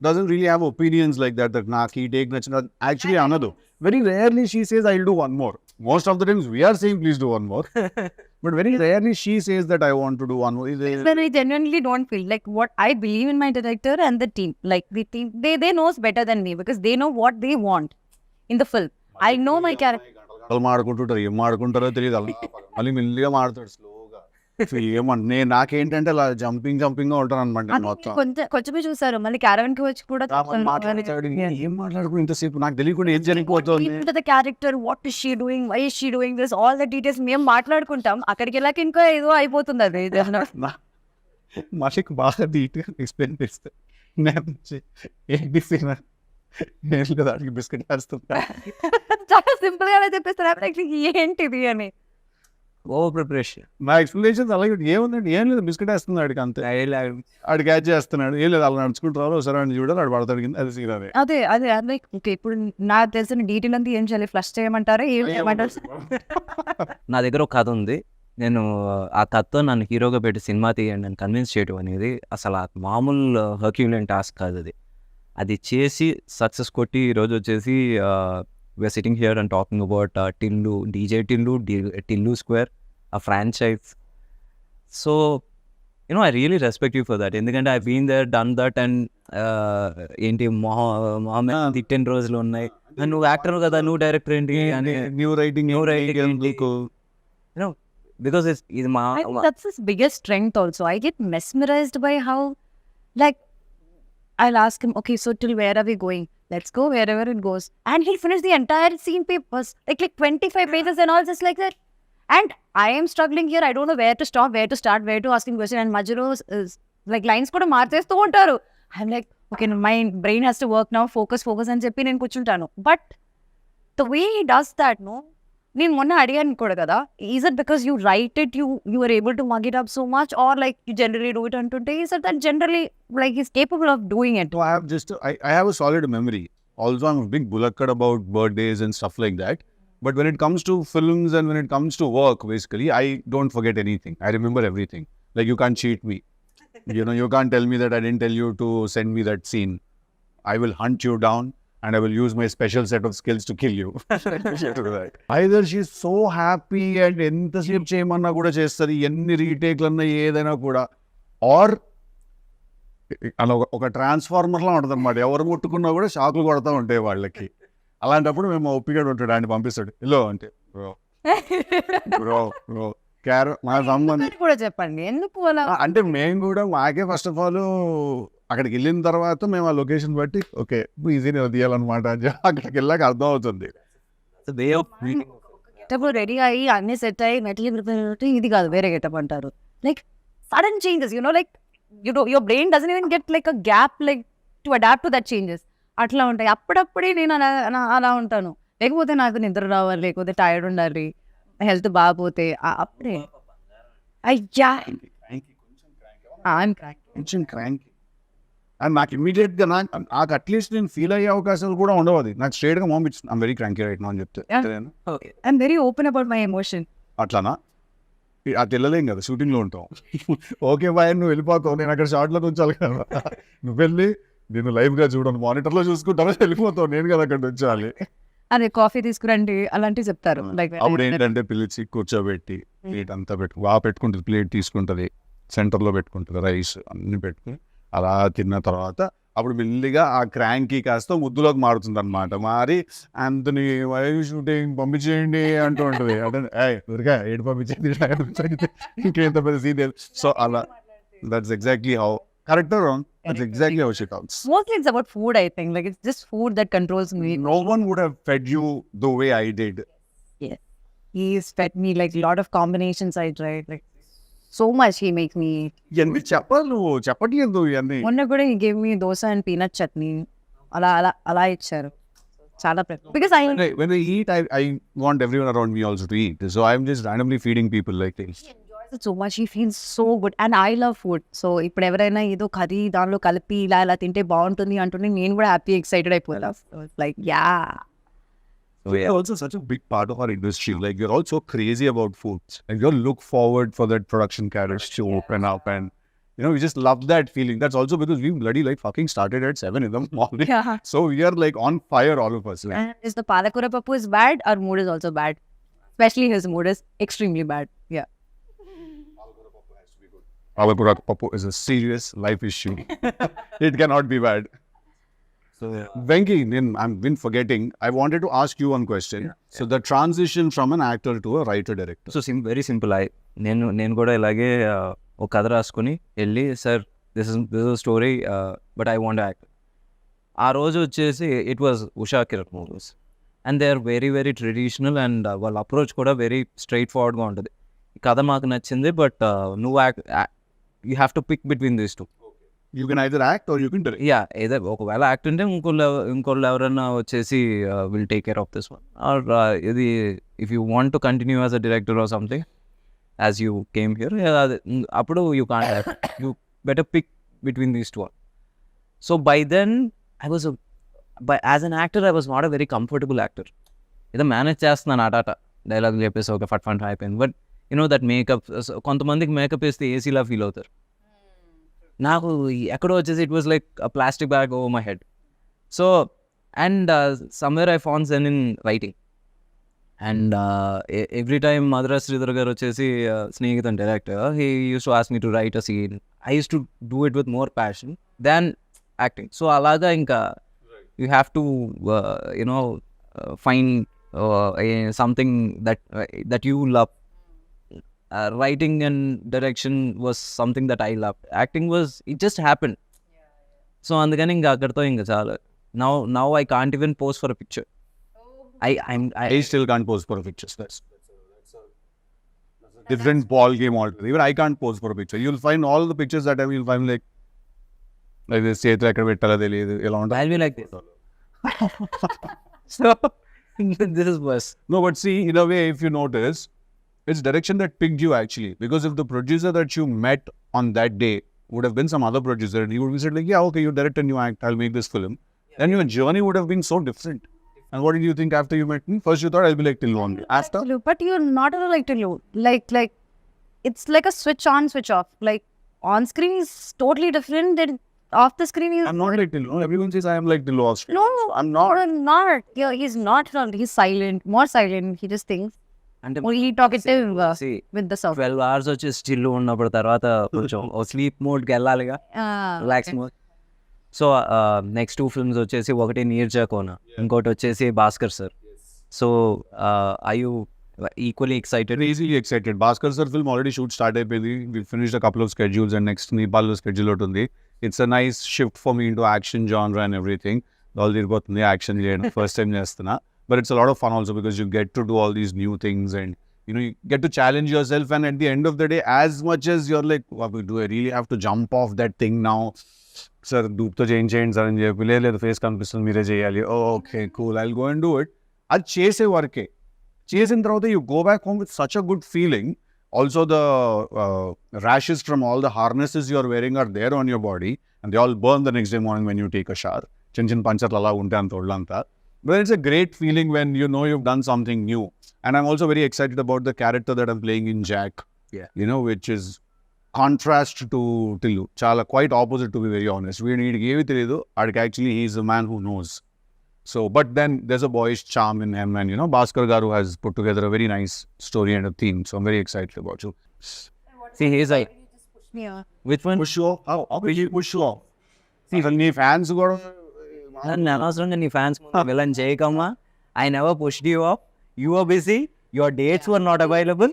doesn't really have opinions like that naaki take nachina actually another. Very rarely she says I'll do one more. Most of the times we are saying please do one more. But very rarely she says that I want to do one more. When I genuinely don't feel like what I believe in my director and the team. Like the team, they knows better than me because they know what they want in the film. I know my character. వాళ్ళు మాడుకుంటుంటారు, ఏం మాడుకుంటారో తెలియదు. అలా మళ్ళీ మెల్లిగా మాడతాడు స్లోగా. ఏమంటే నాకేంటంటే అలా జంపింగ్ గా ఉంటాను అనమాట మొత్తం. కొంచెమే చూసారు, మళ్ళీ క్యారవన్ కి వచ్చి కూడా ఏం మాట్లాడుకుని ఇంతసేపు నాకు తెలియకుండా ఏం జరిగిపోతుంది. the character, what is she doing, why is she doing this, all the details మేము మాట్లాడుకుంటాం. అక్కడికి వెళ్ళాక ఇంకా ఏదో అయిపోతుంది అది. మాకు బాగా డీటెయిల్ ఎక్స్ప్లెయిన్ చేస్తే ఏంటి సీన్ నేను దానికి బిస్కెట్ వేస్తుంటా. చాలా సింపుల్ గానే చెప్పేస్తారు ఏంటిది అని. Over preparation. నా ఎక్స్ప్లెనేషన్స్ అలాగే ఏముందండి, ఏం లేదు బిస్కెట్ వేస్తుంది ఆడికి అంతే. ఆడు క్యాచ్ చేస్తున్నాడు, ఏం లేదు అలా నడుచుకుంటారు సరే అని చూడాలి ఆడు పడతాడు కింద. అది సీన్ అదే అదే అదే లైక్ ఓకే ఇప్పుడు నాకు తెలిసిన డీటెయిల్ అంతా ఏం చేయాలి, ఫ్లష్ చేయమంటారా ఏం చేయమంటారు? నా దగ్గర ఒక కథ ఉంది, నేను ఆ కథతో నన్ను హీరోగా పెట్టి సినిమా తీయండి అని కన్విన్స్ చేయడం అనేది అసలు ఆ మామూలు హర్క్యులియన్ టాస్క్ కాదు. అది చేసి సక్సెస్ కొట్టి ఈరోజు వచ్చేసి we're sitting here and talking about Tillu, DJ Tillu, tillusquare, a franchise. So I really respect you for that, ఎందుకంటే I've been there, done that, and ఏంటి మొహమ్మద్ తిట్టిన రోజులు ఉన్నాయి. నువ్వు యాక్టర్ కదా, నువ్వు డైరెక్టర్ ఏంటి అని న్యూ రైటింగ్ because ఇది మా that's his biggest strength also. I get mesmerized by how like I'll ask him, okay, so till where are we going? Let's go wherever it goes. And he'll finish the entire scene papers, like 25 pages and all just like that. And I am struggling here. I don't know where to stop, where to start, where to ask him question. And Majuro is like lines kuda marchestu untaru. I'm like, okay, my brain has to work now. Focus అని చెప్పి నేను కూర్చుంటాను. But the way he does that, no? నేను మొన్న అడిగాను కూడా కదా, is it because you write it, you are able to mug it up so much, or like you generally do it antunte? Is it that generally like he's capable of doing it? No, I have a solid memory. Also, I'm a big bulakkad about birthdays and stuff like that. But when it comes to films and when it comes to work, basically, I don't forget anything. I remember everything. Like you can't cheat me. You can't tell me that I didn't tell you to send me that scene. I will hunt you down. And I will use my special set of skills to kill you. Either she's so happy and ఎంతసేపు చేయమన్నా కూడా చేస్తుంది, ఎన్ని రీటేక్లన్నా ఏదైనా కూడా, are అలా ఒక ట్రాన్స్ఫార్మర్లా ఉంటుంది అనమాట. ఎవరు ముట్టుకున్నా కూడా షాకులు కొడతా ఉంటాయి వాళ్ళకి. అలాంటప్పుడు మేము ఒప్పిగాడు ఉంటాడు, ఆయన పంపిస్తాడు ఇలో అంటే బ్రో మా సంబంధం కూడా చెప్పండి ఎందుకు అలా అంటే మేము కూడా మాకే ఫస్ట్ ఆఫ్ ఆల్ అక్కడికి వెళ్ళిన తర్వాత మేము ఆ లొకేషన్ బట్టి ఓకే ఈజీనే తీయాలన్నమాట అని అక్కడికి వెళ్ళాక అర్థం అవుతుంది. రెడీ అయ్యి అన్ని సెట్ అయ్యి మెటల్ ప్రిపేర్ ఇది కాదు వేరే గెటప్ అంటారు. Like sudden changes like your brain doesn't even get like a gap like to adapt to that changes. అట్లా ఉంటాయి. అప్పుడప్పుడే నేను అలా ఉంటాను. లేకపోతే నాకు నిద్ర రావాలి, లేకపోతే టైర్డ్ ఉండాలి, హెల్త్ బాగపోతే అప్పుడే అయ్యా కొంచెం క్రాంకీ. అండ్ నాకు ఇమీడియట్గా నాకు అట్లీస్ట్ నేను ఫీల్ అయ్యే అవకాశాలు కూడా ఉండవు. అది నాకు స్ట్రైట్గా పంపించింది I'm very cranky right now అని చెప్తే I'm very open about my emotion. అట్లానా అది వెళ్ళలేం కదా, షూటింగ్లో ఉంటాం. ఓకే బాయ్ నువ్వు వెళ్ళిపోతావు, నేను అక్కడ షార్ట్లో ఉంచాలి కదా, నువ్వు వెళ్ళి నేను లైవ్గా చూడను, మానిటర్లో చూసుకుంటాను, వెళ్ళిపోతావు, నేను కదా అక్కడ ఉంచాలి. అదే కాఫీ తీసుకురండి అలాంటివి చెప్తారు. లైక్ అప్పుడు ఏంటంటే పిలిచి కూర్చోబెట్టి ప్లేట్ అంతా బాగా పెట్టుకుంటుంది, ప్లేట్ తీసుకుంటుంది, సెంటర్లో పెట్టుకుంటుంది, రైస్ అన్ని పెట్టుకుని అలా తిన్న తర్వాత అప్పుడు మెల్లిగా ఆ క్రాంకీ కాస్త ముద్దులోకి మారుతుంది అనమాట. మారి అంతని షూటింగ్ పంపించేయండి అంటూ ఉంటుంది. అంటే ఊరిగా ఏడు పంపించేది ఇంకేంత పెద్ద సీరియల్. సో అలా that's exactly how correct or wrong, that's exactly how she talks. Mostly it's about food, I think. Like it's just food that controls me. No one would have fed you the way I did. he's fed me like a lot of combinations I tried. Like so much he makes me. ఇవన్నీ చెప్పాలి నువ్వు చెప్పట్లేదు ఇవన్నీ. మొన్న కూడా he gave me dosa and peanut chutney. అలా ఇచ్చారు. చాలా because When I eat, I want everyone around me also to eat. So I'm just randomly feeding people like this. he enjoys it so much. He feels so good and I love food. So ఇప్పుడు ఎవరైనా ఏదో curry దానిలో కలిపి ఇలా తింటే బాగుంటుంది అంటుంటే నేను కూడా హ్యాపీ ఎక్సైటెడ్ అయిపోతా. Like yeah. So we are also such a big part of our industry. Like we're all so crazy about food. Like we all look forward for that production carriage to open up, and you know we just love that feeling. That's also because we bloody like fucking started at 7 in the morning. Yeah. So we are like on fire, all of us. Like, And if the palakura pappu is bad, our mood is also bad. Especially his mood is extremely bad. Yeah. Palakura Papu is a serious life issue. It cannot be bad. So yeah. Venky, I've been forgetting. I wanted to ask you one question. So the transition from an actor to a writer director. So very simple. నేను కూడా ఇలాగే ఒక కథ రాసుకుని వెళ్ళి sir this is story but I want act. ఆ రోజు వచ్చేసి it was Usha Kiran movies and they are very very traditional and వాళ్ళ అప్రోచ్ కూడా వెరీ స్ట్రైట్ ఫార్వర్డ్గా ఉంటుంది. ఈ కథ మాకు నచ్చింది బట్ నువ్వు you have to pick between these two. You can either act or you can direct. Yeah ఏదో ఒకవేళ యాక్ట్ ఉంటే ఇంకోళ్ళు ఎవరైనా వచ్చేసి will take care of this one or ఇది if you want to continue as a director or something as you came here అప్పుడు you can't act. You better pick between these two. So by then I was as an actor I was not a very comfortable actor. ఏదో manage చేస్తున్నాను ఆటాట dialogue చెప్పేసి ఒక ఫట్ అయిపోయింది. But you know that makeup కొంతమందికి makeup వేస్తే ఏసీలా ఫీల్ అవుతారు. నాకు ఎక్కడో వచ్చేసి it was like plastic bag over my head. So and somewhere I found zen in writing and every time Madhura Sridhar garu వచ్చేసి స్నేహితున్ director he use to ask me to write a scene. I use to do it with more passion than acting. So అలాగా ఇంకా you have to you know find something that you love. Writing and direction was something that I loved. Acting was, it just happened. So అందుకని ఇంకా అక్కడితో ఇంకా చాలా. Now I can't even pose for a picture. I still can't pose for a picture. That's a different ball game altogether. Even I can't pose for a picture. You'll find all the pictures that I will find like this చేతులు ఎక్కడ పెట్టాలో తెలియదు ఎలా ఉంటుంది. I'll be like this. So this is worse. No, but see, in a way, if you notice, it's direction that picked you actually. Because if the producer that you met on that day would have been some other producer, and you would be said like, yeah, okay, you direct and you act, I'll make this film. Then your journey would have been so different. And what did you think after you met me? First you thought I'll be like Tillu only. After? But you're not like Tillu. Like it's like a switch on, switch off. Like on screen is totally different. Then off the screen is. I'm not like Tillu. Everyone says I am like Tillu off screen. No, I'm not. I'm not. Yeah, he's not. He's silent. More silent. He just thinks. అంటే He talkative see, with the sound. 12 hours వచ్చి still ఉన్నప్పుడు తర్వాత కొంచెం sleep మోడ్కి వెళ్ళాలిగా, relax mode. So next 2 films వచ్చేసి ఒకటి నీర్జా కోన, ఇంకోటి వచ్చేసి Bhaskar sir. So I you equally excited? Easily excited. Bhaskar sir film already shoot start అయిపోయింది. We finished a couple of schedules and next Nepal schedule ఒకటి ఉంది. It's a nice shift for me into action genre and everything. All తిరిగిపోతుంది action చేయడం first time చేస్తున్నా. But it's a lot of fun also because you get to do all these new things and you know you get to challenge yourself, and at the end of the day, as much as you're like, do I really have to jump off that thing now? Sir, doopto change sir అని చెప్పి లేదు face కనిపిస్తుంది మీరే చేయాలి. Okay, cool, I'll go and do it. అది చేసే వరకే. చేసిన తర్వాత you go back home with such a good feeling. Also the rashes from all the harnesses you're wearing are there on your body and they all burn the next day morning when you take a shower. చిన్న పంచర్లు అలా ఉంటాయి అంత ఒళ్ళంతా. But it's a great feeling when you know you've done something new. And I'm also very excited about the character that I'm playing in Jack. Yeah. You know, which is contrast to Tillu. Chala quite opposite, to be very honest. We need to give it actually he's a man who knows. So, but then there's a boyish charm in him, and you know, Bhaskar Garu has put together a very nice story and a theme. So I'm very excited about you. See, he's like, Yeah. which one? Push you off? How will you push you off? See, when the fans go, నన్ను అనవసరంగా నీ fans villain చేయకమ్మా. I never pushed you off. You are busy, your dates were not available.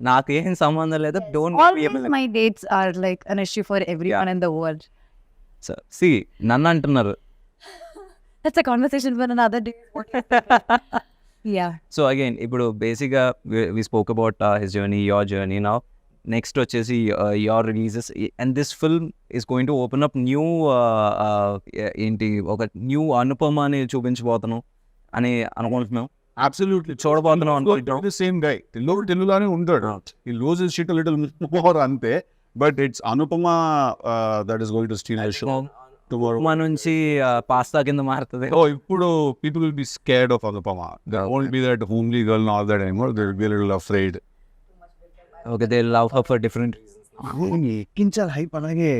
నాకు ఏం సంబంధం లేదు. Don't Always my dates are like an issue for everyone in the world. సి నన్ను అంటున్నారు. That's a conversation for another day. Yeah. So again ఇప్పుడు బేసిక్గా we spoke about his journey, your journey. Now next వచ్చేసి your releases, and this film is going to open up new ఏంటి ఒక new Anupama అని చూపించబోతున్నాం అని అనుకుంటున్నాం. అబ్సల్యూట్లీ చూడబోతున్నాం అనుకుంటున్నాం. సేమ్ గై తెలుగులానే ఉంటాడు. ఈ loose is shit little more అంతే, but it's Anupama that is going to steal the show tomorrow. మా నుంచి పాస్తా కింద మారుతుంది. Oh, ఇప్పుడు people will be scared of Anupama. There won't be that homely girl and all that anymore. They will be a little afraid. Okay, they love her for different. ఎక్కించాలి hype అలాగే.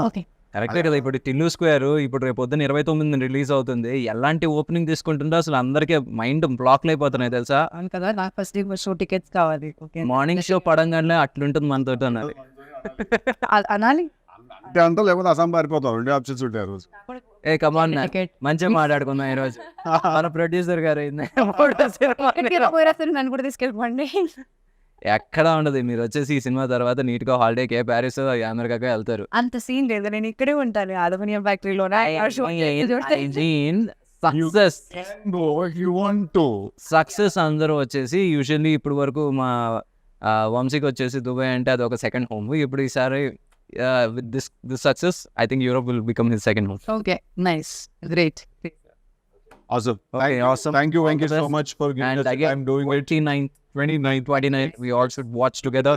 Okay. కరెక్టే కదా. ఇప్పుడు Tillu square ఇప్పుడు రేపు పొద్దున్న 29 release అవుతుంది. ఎలాంటి ఓపెనింగ్ తీసుకుంటుందో అసలు అందరికీ మైండ్ బ్లాక్లు అయిపోతున్నాయి తెలుసా. అవును కదా, నాకు ఫస్ట్ డే షో టికెట్స్ కావాలి. ఓకే, మార్నింగ్ షో పడంగానే అట్లుంటుంది మనతో అన్నది. అనాలి. అంటే అంతా లేకపోతే అసం పారిపోతాం. 2 ఆప్షన్స్ ఉంటాయి ఆ రోజు. ఏ కమాన్, Ticket. మంచిగా మాట్లాడుకుందాం ఈరోజు. మన ప్రొడ్యూసర్ గారు నన్ను కూడా తీసుకెళ్ళిపోండి. ఎక్కడ ఉండదు. మీరు వచ్చేసి ఈ సినిమా తర్వాత నీట్ గా హాలిడేకి ప్యారిస్, అమెరికాకి వెళ్తారు. అంత సీన్ లేదు, నేను ఇక్కడే ఉంటాను అలుమినియం ఫ్యాక్టరీలో. Success No, if you want to. Success అందరూ వచ్చేసి యూజువల్లీ ఇప్పుడు వరకు మా వంశీకి వచ్చేసి దుబాయ్ అంటే అది ఒక సెకండ్ హోమ్. ఇప్పుడు ఈసారి with this success I think Europe will become his second home. Okay, nice, great. Awesome. Okay, awesome. Thank you, All Venky, the so best. much for giving And us the again, time doing it. 29 we all should watch together.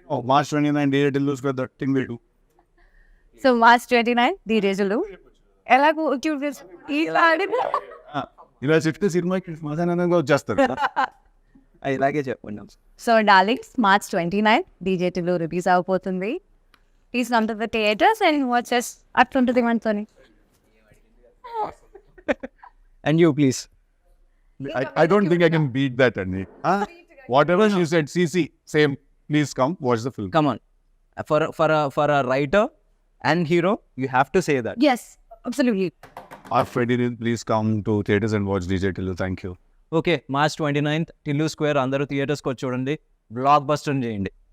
Oh, March 29, day till lose that thing we do. So March 29 ది రోజులు ఎలాగో ఇలా చెప్తే సినిమాకి సమాధానంగా వచ్చేస్తారు. ఇలాగే చెప్పండి. సో డార్లింగ్స్, మార్చ్ 29 డీజేటీలో రిలీజ్ అవబోతుంది. Please come to the theatres and watches. అట్లుంటుంది మనతోని. And you please. I don't think I can beat that, Andy. Whatever you said, CC, same. Please come watch the film. Come on. For a writer and hero, you have to say that. Yes, absolutely. Our Freddie, please come to theaters and watch DJ Tillu. Thank you. Okay, March 29th Tillu square అందరూ థియేటర్స్కి వచ్చి చూడండి. Block buster చేయండి.